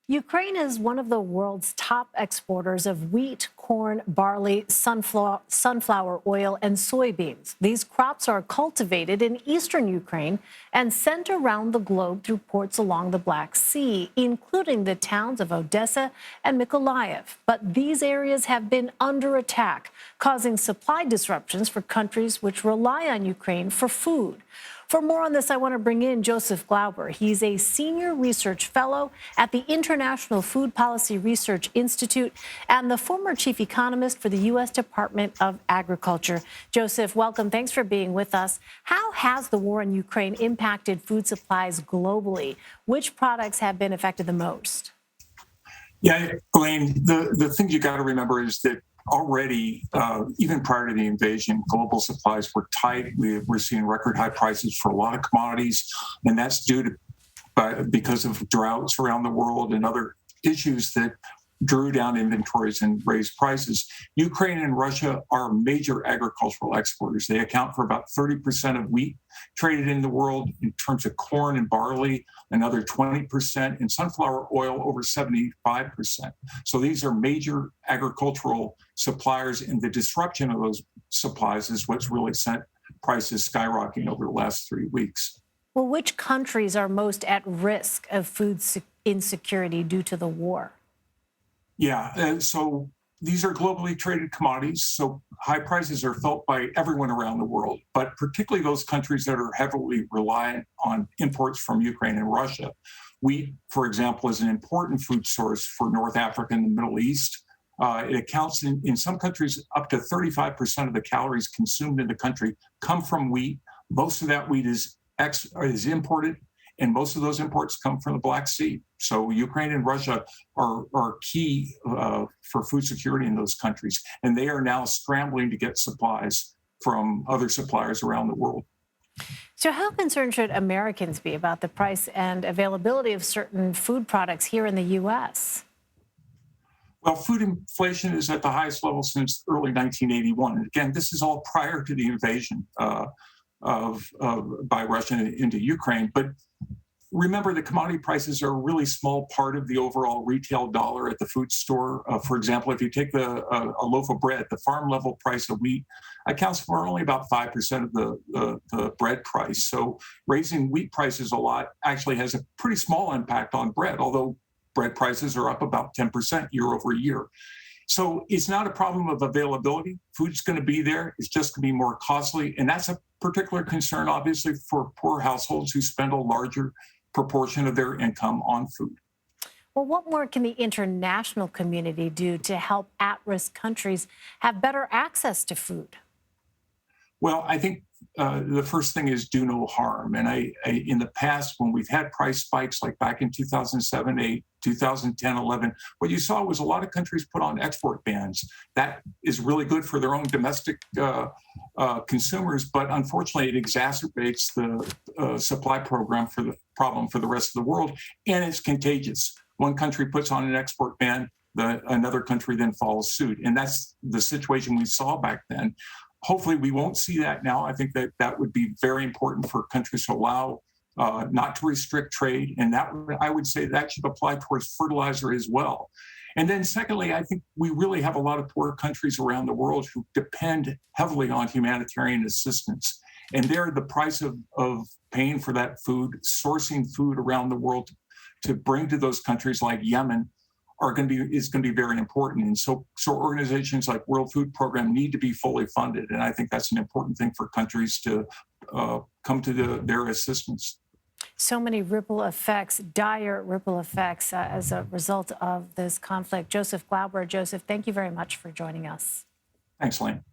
Ukraine is one of the world's top exporters of wheat, corn, barley, sunflower oil, and soybeans. These crops are cultivated in eastern Ukraine and sent around the globe through ports along the Black Sea, including the towns of Odessa and Mykolaiv. But these areas have been under attack, causing supply disruptions for countries which rely on Ukraine for food. For more on this, I want to bring in Joseph Glauber. He's a senior research fellow at the International Food Policy Research Institute and the former chief economist for the U.S. Department of Agriculture. Joseph, welcome. Thanks for being with us. How has the war in Ukraine impacted food supplies globally? Which products have been affected the most? Yeah, Elaine, the thing you got to remember is that already, even prior to the invasion, global supplies were tight. We're seeing record high prices for a lot of commodities, and that's due to because of droughts around the world and other issues that drew down inventories and raised prices. Ukraine and Russia are major agricultural exporters. They account for about 30% of wheat traded in the world. In terms of corn and barley, another 20%, and sunflower oil, over 75%. So these are major agricultural suppliers, and the disruption of those supplies is what's really sent prices skyrocketing over the last 3 weeks. Well, which countries are most at risk of food insecurity due to the war? Yeah, so these are globally traded commodities, so high prices are felt by everyone around the world, but particularly those countries that are heavily reliant on imports from Ukraine and Russia. Wheat, for example, is an important food source for North Africa and the Middle East. It accounts in some countries up to 35% of the calories consumed in the country come from wheat. Most of that wheat is imported, and most of those imports come from the Black Sea. So Ukraine and Russia are key for food security in those countries, and they are now scrambling to get supplies from other suppliers around the world. So how concerned should Americans be about the price and availability of certain food products here in the U.S.? Well, food inflation is at the highest level since early 1981. And again, this is all prior to the invasion by Russia into Ukraine. But remember, the commodity prices are a really small part of the overall retail dollar at the food store. For example, if you take a loaf of bread, the farm level price of wheat accounts for only about 5% of the bread price. So raising wheat prices a lot actually has a pretty small impact on bread, although bread prices are up about 10% year over year. So it's not a problem of availability. Food's going to be there. It's just going to be more costly. And that's a particular concern, obviously, for poor households who spend a larger proportion of their income on food. Well, what more can the international community do to help at-risk countries have better access to food? Well, I think the first thing is do no harm. And I in the past, when we've had price spikes like back in 2007, 8, 2010, 11, what you saw was a lot of countries put on export bans. That is really good for their own domestic consumers, but unfortunately, it exacerbates the supply problem for the rest of the world, and it's contagious. One country puts on an export ban, another country then follows suit, and that's the situation we saw back then. Hopefully, we won't see that now. I think that would be very important for countries to allow not to restrict trade. And that, I would say, that should apply towards fertilizer as well. And then secondly, I think we really have a lot of poor countries around the world who depend heavily on humanitarian assistance. And there, the price of paying for that food, sourcing food around the world to bring to those countries like Yemen, is going to be very important. And so organizations like World Food Program need to be fully funded. And I think that's an important thing for countries to come to their assistance. So many ripple effects, dire ripple effects as a result of this conflict. Joseph Glauber. Joseph, thank you very much for joining us. Thanks, Lane.